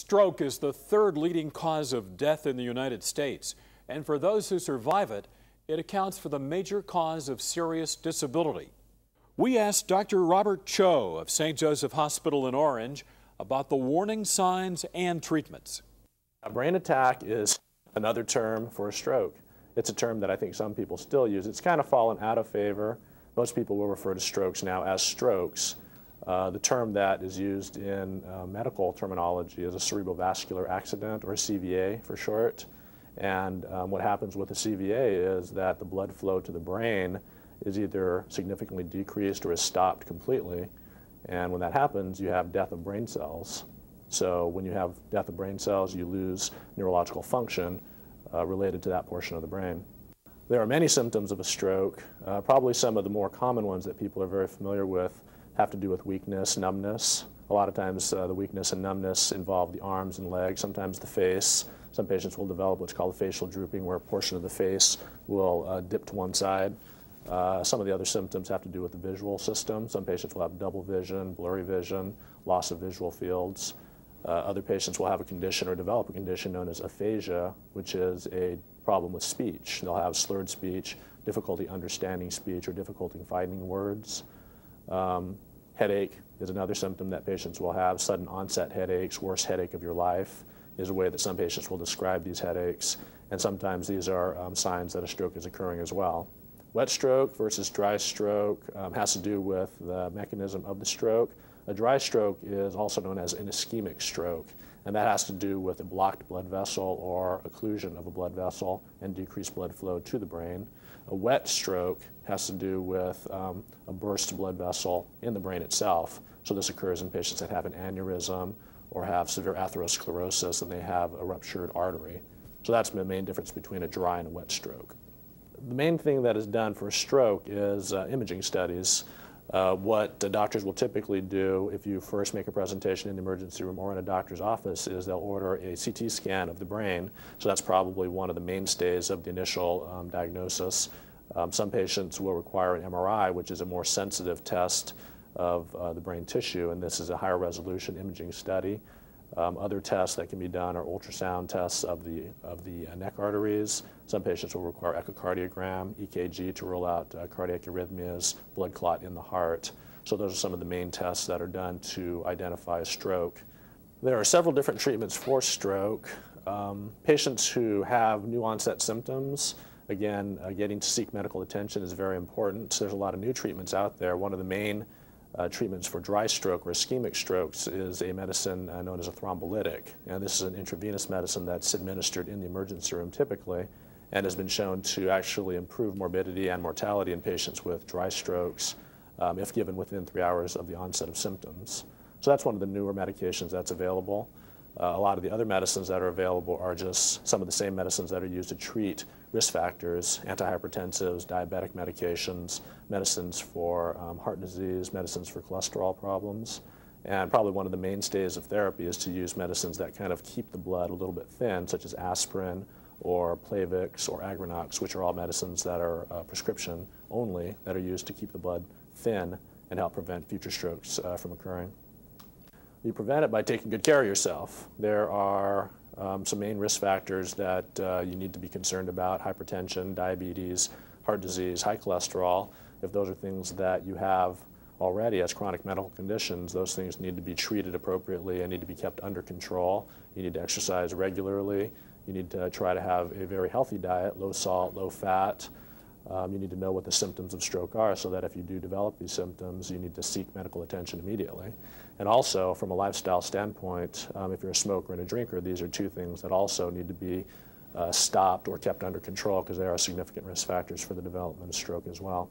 Stroke is the third leading cause of death in the United States, and for those who survive it, it accounts for the major cause of serious disability. We asked Dr. Robert Cho of St. Joseph Hospital in Orange about the warning signs and treatments. A brain attack is another term for a stroke. It's a term that I think some people still use. It's kind of fallen out of favor. Most people will refer to strokes now as strokes. The term that is used in medical terminology is a cerebrovascular accident, or CVA for short. And what happens with a CVA is that the blood flow to the brain is either significantly decreased or is stopped completely. And when that happens, you have death of brain cells. So when you have death of brain cells, you lose neurological function related to that portion of the brain. There are many symptoms of a stroke. Probably some of the more common ones that people are very familiar with have to do with weakness, numbness. A lot of times the weakness and numbness involve the arms and legs, sometimes the face. Some patients will develop what's called facial drooping, where a portion of the face will dip to one side. Some of the other symptoms have to do with the visual system. Some patients will have double vision, blurry vision, loss of visual fields. Other patients will have a condition or develop a condition known as aphasia, which is a problem with speech. They'll have slurred speech, difficulty understanding speech, or difficulty finding words. Headache is another symptom that patients will have. Sudden onset headaches, worst headache of your life is a way that some patients will describe these headaches. And sometimes these are signs that a stroke is occurring as well. Wet stroke versus dry stroke has to do with the mechanism of the stroke. A dry stroke is also known as an ischemic stroke, and that has to do with a blocked blood vessel or occlusion of a blood vessel and decreased blood flow to the brain. A wet stroke has to do with a burst blood vessel in the brain itself. So this occurs in patients that have an aneurysm or have severe atherosclerosis and they have a ruptured artery. So that's the main difference between a dry and a wet stroke. The main thing that is done for a stroke is imaging studies. What the doctors will typically do if you first make a presentation in the emergency room or in a doctor's office is they'll order a CT scan of the brain. So that's probably one of the mainstays of the initial diagnosis. Some patients will require an MRI, which is a more sensitive test of the brain tissue, and this is a higher resolution imaging study. Other tests that can be done are ultrasound tests of the neck arteries. Some patients will require echocardiogram, EKG to rule out cardiac arrhythmias, blood clot in the heart. So those are some of the main tests that are done to identify a stroke. There are several different treatments for stroke. Patients who have new onset symptoms, again, getting to seek medical attention is very important. There's a lot of new treatments out there. One of the main treatments for dry stroke or ischemic strokes is a medicine known as a thrombolytic. And this is an intravenous medicine that's administered in the emergency room typically and has been shown to actually improve morbidity and mortality in patients with dry strokes if given within 3 hours of the onset of symptoms. So that's one of the newer medications that's available. A lot of the other medicines that are available are just some of the same medicines that are used to treat risk factors, antihypertensives, diabetic medications, medicines for heart disease, medicines for cholesterol problems. And probably one of the mainstays of therapy is to use medicines that kind of keep the blood a little bit thin, such as aspirin or Plavix or Agrinox, which are all medicines that are prescription only, that are used to keep the blood thin and help prevent future strokes from occurring. You prevent it by taking good care of yourself. There are some main risk factors that you need to be concerned about: hypertension, diabetes, heart disease, high cholesterol. If those are things that you have already as chronic medical conditions, those things need to be treated appropriately and need to be kept under control. You need to exercise regularly. You need to try to have a very healthy diet, low salt, low fat. You need to know what the symptoms of stroke are so that if you do develop these symptoms, you need to seek medical attention immediately. And also, from a lifestyle standpoint, if you're a smoker and a drinker, these are two things that also need to be stopped or kept under control because they are significant risk factors for the development of stroke as well.